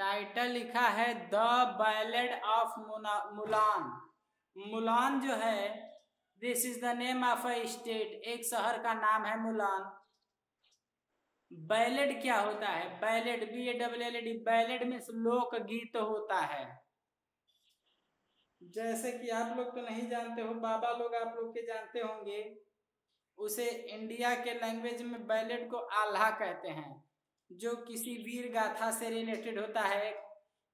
Title लिखा है the ballad of Mulan. Mulan जो है this is the name of a state, एक शहर का नाम है मुलान। बैलेड क्या होता है? बैलेड BALLED, बैलेड मीन्स लोकगीत होता है। जैसे कि आप लोग तो नहीं जानते हो, बाबा लोग आप लोग के जानते होंगे। उसे इंडिया के लैंग्वेज में बैलेड को आल्हा कहते हैं, जो किसी वीर गाथा से रिलेटेड होता है,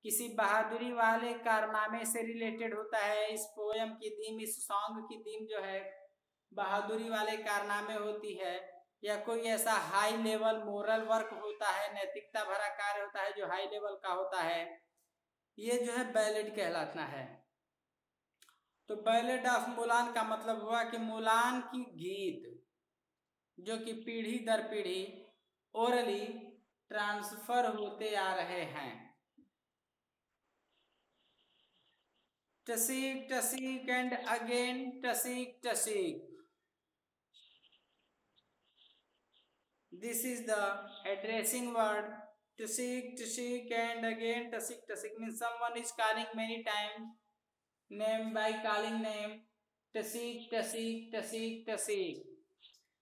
किसी बहादुरी वाले कारनामे से रिलेटेड होता है। इस पोयम की थीम, इस सॉन्ग की थीम जो है बहादुरी वाले कारनामे होती है, या कोई ऐसा हाई लेवल मोरल वर्क होता है, नैतिकता भरा कार्य होता है जो हाई लेवल का होता है। ये जो है बैलेड कहलाता है। तो बैलेड ऑफ मुलान का मतलब हुआ कि मुलान की गीत जो कि पीढ़ी दर पीढ़ी ओरली ट्रांसफर होते आ रहे हैं। टसीक टसीक एंड अगेन टसीक टसीक, this is the addressing word. Tashik tashik and again tashik tashik means someone is calling many times name by calling name. Tashik tashik tashik tashik.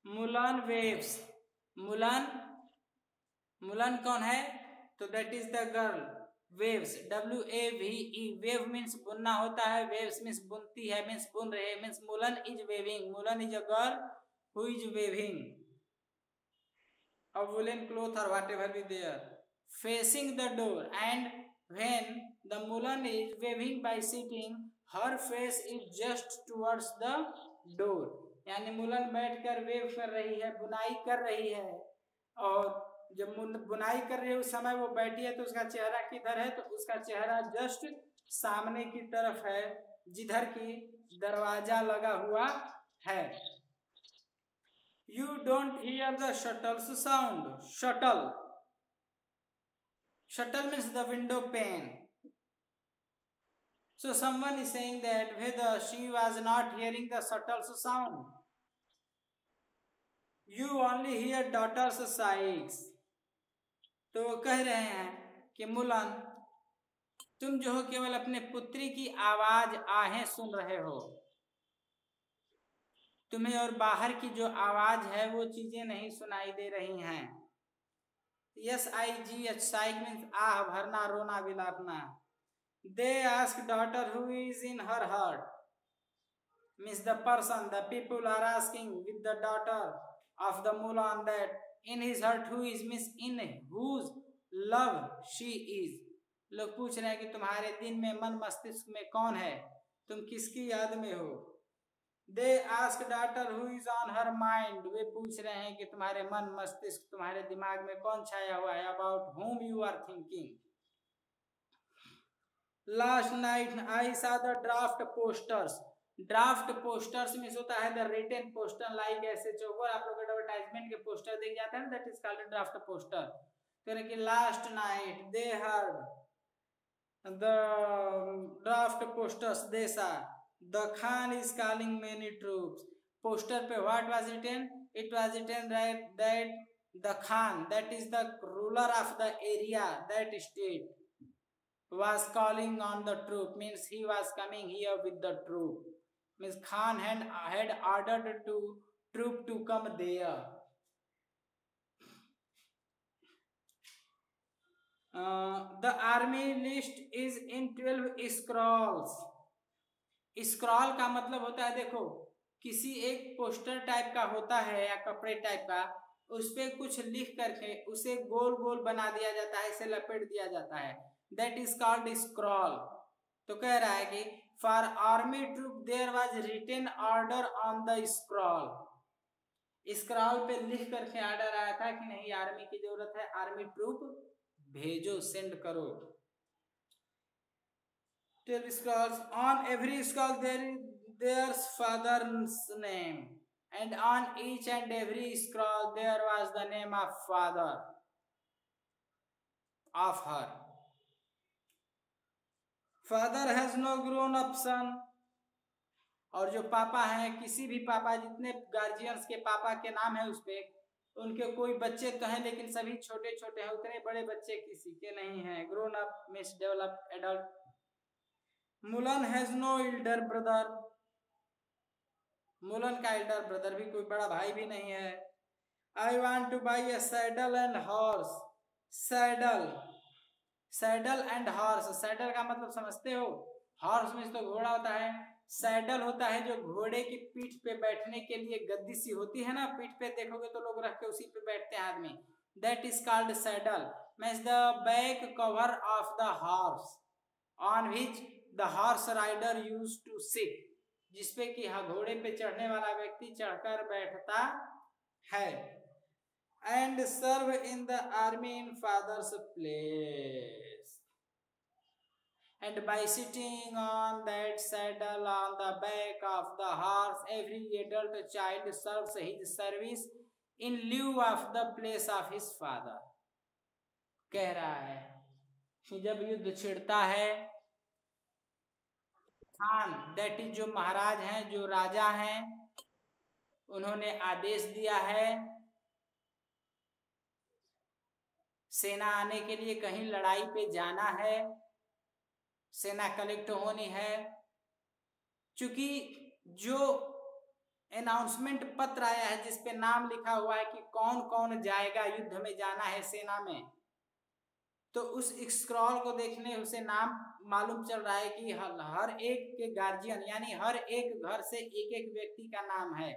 Mulan waves, Mulan, Mulan कौन है? तो that is the girl. Waves WAVE, wave means बुनना होता है, waves means बुनती है, means बुन रहे, means Mulan is weaving. Mulan is a girl who is weaving a woolen cloth or whatever be there facing the door, and when the mulan is waving by sitting, her face is just towards the door। यानी मुलन बैठकर wave कर रही है, बुनाई कर रही है, और जब बुनाई कर रही है उस समय वो बैठी है तो उसका चेहरा किधर है? तो उसका चेहरा जस्ट सामने की तरफ है, जिधर की दरवाजा लगा हुआ है। You don't hear the shuttle's sound. Shuttle. Shuttle means the window pane. So someone is saying that whether she was not hearing the shuttle's sound. You only hear daughter's sighs. तो कह रहे हैं कि मुलान, तुम जो हो केवल अपने पुत्री की आवाज आहें सुन रहे हो, तुम्हें और बाहर की जो आवाज है वो चीजें नहीं सुनाई दे रही हैं। SIGH, साइग मीन्स आह भरना, रोना विलापना। They ask daughter who is in her heart, means the person, the people are asking with the daughter of the Mulan that in his heart who is, means in whose love she is। लोग पूछ रहे हैं कि तुम्हारे दिन में, मन मस्तिष्क में कौन है, तुम किसकी याद में हो। They ask daughter who is on her mind, वे पूछ रहे हैं कि तुम्हारे मन मस्तिष्क, तुम्हारे दिमाग में कौन छाया हुआ है, about whom you are thinking। Last night I saw the draft posters। Draft posters में होता है the written poster, like SHO को आप लोग एडवर्टाइजमेंट के पोस्टर देख जाते हैं, that is called draft poster. तो कि last night they heard the draft posters, they saw the Khan is calling many troops। Poster पे what was written? It was written that the Khan, that is the ruler of the area, that state, was calling on the troop, means he was coming here with the troop, means Khan had ordered to troop to come there। The army list is in 12 scrolls। Scroll का मतलब होता है, देखो किसी एक poster type का होता है या कपड़े टाइप का, उस पे कुछ लिख करके उसे गोल गोल बना दिया जाता है, इसे लपेट दिया जाता है, दैट इज कॉल्ड स्क्रॉल। तो कह रहा है कि for army troop there was written order on the scroll. Scroll पे लिख करके ऑर्डर आया था कि नहीं आर्मी की जरूरत है, आर्मी ट्रूप भेजो, सेंड करो। 12 scrolls, on every scroll there's father's name, and on each and every scroll there was the name of father of her। father has no grown up son, और जो पापा हैं, किसी भी पापा, जितने गार्जियंस के पापा के नाम है उस पे, उनके कोई बच्चे तो हैं लेकिन सभी छोटे छोटे हैं, उतने बड़े बच्चे किसी के नहीं हैं। Grown up means developed adult. Mulan has no elder brother, Mulan का एल्डर ब्रदर भी कोई बड़ा भाई भी नहीं है। I want two by A saddle and horse, saddle, saddle and horse, saddle का मतलब समझते हो, हॉर्स में तो घोड़ा होता है, सैडल होता है जो घोड़े की पीठ पे बैठने के लिए गद्दी सी होती है ना, पीठ पे देखोगे तो लोग रख के उसी पे बैठते हैं आदमी, that is called saddle. Means the back cover of the horse on which the horse rider use to sit, जिसपे कि घोड़े पे चढ़ने वाला व्यक्ति चढ़कर बैठता है। And serve in the army in father's place, and by sitting on that saddle on the back of the horse, every adult child serves his service in lieu of the place of his father। कह रहा है कि जब युद्ध छिड़ता है, Khan that is जो महाराज हैं, जो राजा हैं, उन्होंने आदेश दिया है सेना आने के लिए, कहीं लड़ाई पे जाना है, सेना कलेक्ट होनी है। चूंकि जो अनाउंसमेंट पत्र आया है जिसपे नाम लिखा हुआ है कि कौन कौन जाएगा युद्ध में जाना है सेना में, तो उस स्क्रॉल को देखने उसे नाम मालूम चल रहा है कि हर एक के गार्जियन यानी हर एक घर से एक एक व्यक्ति का नाम है।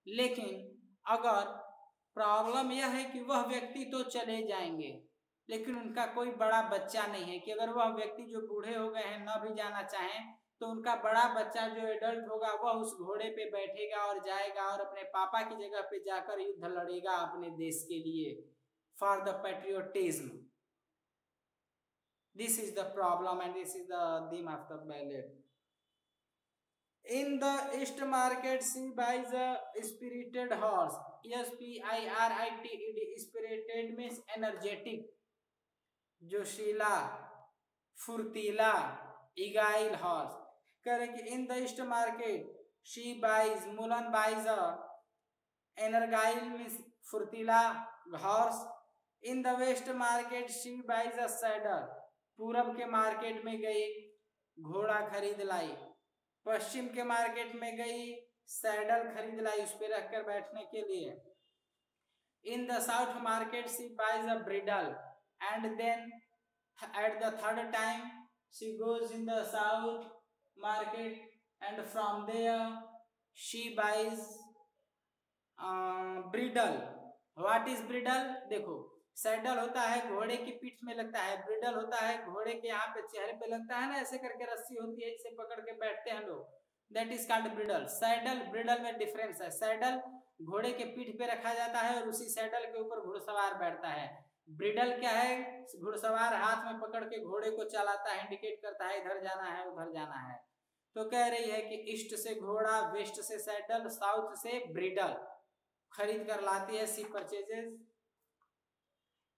लेकिन अगर प्रॉब्लम यह है कि वह व्यक्ति तो चले जाएंगे लेकिन उनका कोई बड़ा बच्चा नहीं है, कि अगर वह व्यक्ति जो बूढ़े हो गए हैं न भी जाना चाहें तो उनका बड़ा बच्चा जो एडल्ट होगा वह उस घोड़े पे बैठेगा और जाएगा और अपने पापा की जगह पे जाकर युद्ध लड़ेगा अपने देश के लिए, for the patriotism. This is the problem and this is the theme of the ballad। In the East Market she buys a spirited horse, S-P-I-R-I-T-E-D, spirited means energetic, जोशीला, फुर्तीला, इगाइल हॉर्स। करें कि in the east market she buys, Mulan buys a एनर्गाइल means फुर्तीला horse. In the west market she buys a saddle, पूरब के market में गई घोड़ा खरीद लाई, पश्चिम के मार्केट में गई सैडल खरीद लाई उस पर रखकर बैठने के लिए। In the south market she buys a bridle and then at the third time she goes in the south market and from there she buys bridle। what is bridle? देखो सैडल होता है घोड़े की पीठ में लगता है, ब्रिडल होता है घोड़े के यहाँ पे चेहरे पे लगता है ना, ऐसे करके रस्सी होती है इसे पकड़ के बैठते हैं लोग, that is called bridle. Saddle bridle में डिफरेंस है, सैडल घोड़े के पीठ पे रखा जाता है और उसी सैडल के ऊपर घुड़सवार बैठता है। ब्रिडल क्या है? घुड़सवार हाथ में पकड़ के घोड़े को चलाता है, इंडिकेट करता है इधर जाना है उधर जाना है। तो कह रही है कि ईस्ट से घोड़ा, वेस्ट से सैडल, साउथ से ब्रिडल खरीद कर लाती है, she purchases.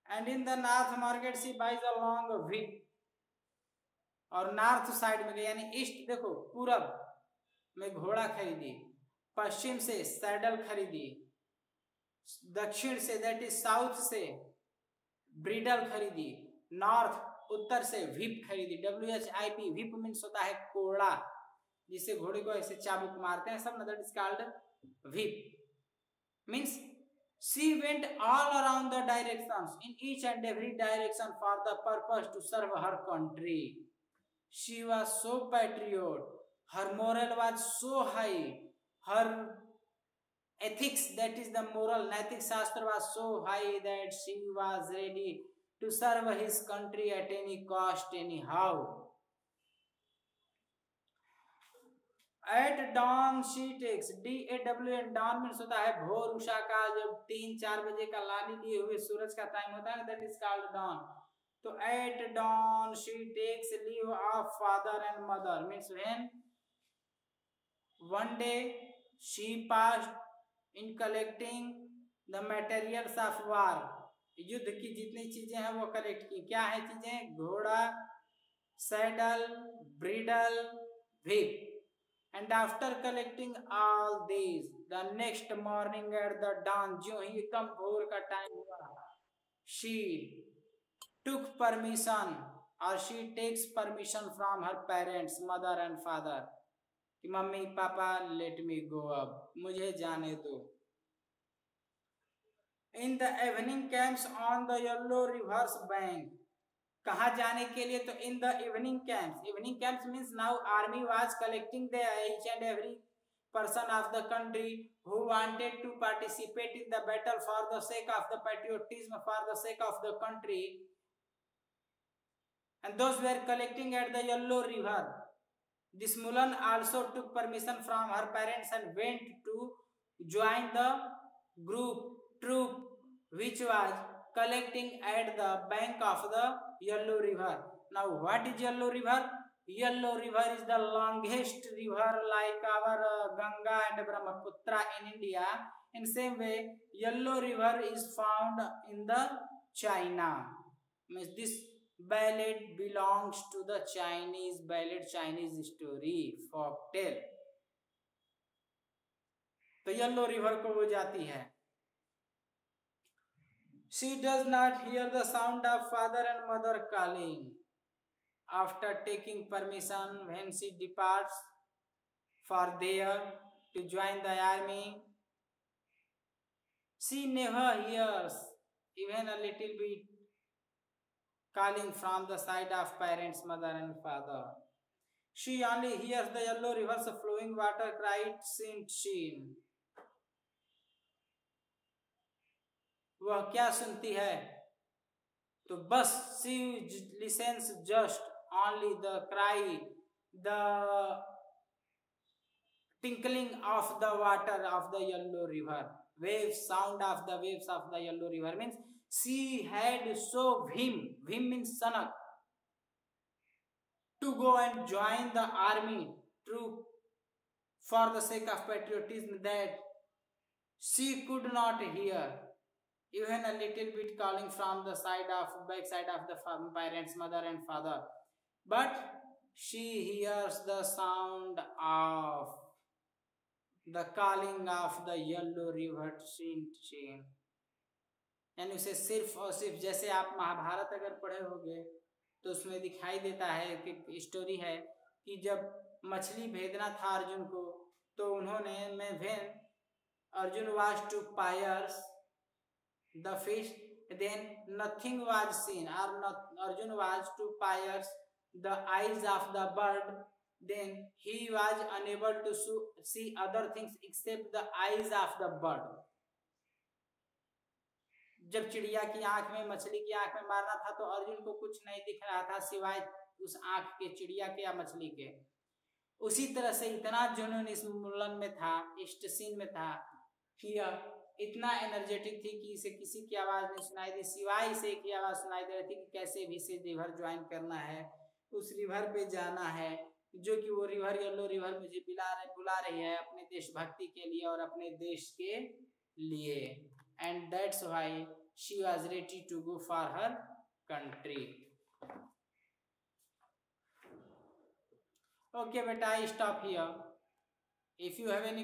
And in the north market she buys a long whip, और नॉर्थ साइड में गई यानी ईस्ट देखो पूरब में घोड़ा खरीदी, पश्चिम से सैडल खरीदी, दक्षिण से दैट इज साउथ से ब्रिडल खरीदी, नॉर्थ उत्तर से व्हिप खरीदी, WHIP, व्हिप मीन्स होता है कोड़ा, जिससे घोड़े को ऐसे चाबुक मारते हैं सब, that is called whip. Means she went all around the directions in each and every direction for the purpose to serve her country। she was so patriot, her moral was so high, her ethics that is the moral naitik shastra was so high that she was ready to serve his country at any cost anyhow। At dawn she takes, DAWN, dawn means होता है भोर, उषा का जब 3-4 बजे का लाली लिए हुए सूरज का टाइम होता है, that is called dawn। तो at dawn she takes leave of father and mother, means when one day she passed in collecting the materials of war, युद्ध की जितनी चीजें हैं वो कलेक्ट की। क्या है चीजें? घोड़ा, saddle, bridle, whip. And after collecting all these, the next morning at the dawn, जो ही कम भोर का टाइम हुआ, she took permission or she takes permission from her parents, mother and father, कि mummy papa let me go, अब मुझे जाने दो. In the evening camps on the yellow river's bank. कहाँ जाने के लिए? तो in the evening camps. Evening camps means now army was collecting the each and every person of the country who wanted to participate in the battle for the sake of the patriotism, for the sake of the country, and those were collecting at the yellow river. This Mulan also took permission from her parents and went to join the troop which was collecting at the bank of the Yellow River. Now what is Yellow River? Yellow River is the longest river like our Ganga and Brahmaputra in India. In same way, Yellow River is found in the China. Means this ballad belongs to the Chinese ballad, Chinese story, folk tale. तो yellow river को वो जाती है. She does not hear the sound of father and mother calling. After taking permission, when she departs for there to join the army, she never hears even a little bit calling from the side of parents, mother and father. She only hears the yellow river's flowing water cried, Saint Sheen. वह क्या सुनती है? तो बस she listens just only the cry, the tinkling of the water of the yellow river, waves, sound of the waves of the yellow river. Means she had so vim means Sanak, to go and join the army troop for the sake of patriotism, that she could not hear even a little bit calling from the back side of the parents, mother and father, but she hears the sound of the calling of the yellow river chain. यानी उसे सिर्फ और सिर्फ, जैसे आप महाभारत अगर पढ़े होंगे तो उसमें दिखाई देता है कि स्टोरी है कि जब मछली भेजना था अर्जुन को, तो उन्होंने when Arjun was to pierce the fish, then nothing was seen, or not, Arjun was to pierce the eyes of the bird, then he was unable to see other things except the eyes of the bird. जब चिड़िया की आंख में, मछली की आंख में मारना था तो अर्जुन को कुछ नहीं दिख रहा था सिवाय उस आंख के, चिड़िया के या मछली के. उसी तरह से इतना जुनून इस मुलन में था, इस सीन में था कि इतना एनर्जेटिक थी कि इसे किसी की आवाज नहीं सुनाई दी, सिवाय इसे एक ही आवाज सुनाई दे रही थी कि कैसे भी इसे रिवर ज्वाइन करना है, उस रिवर पे जाना है, जो कि वो रिवर येलो रिवर मुझे बुला रही है अपने देशभक्ति के लिए और अपने देश के लिए. And that's why she was ready to go for her country. Okay बेटा, I stop here. If you have any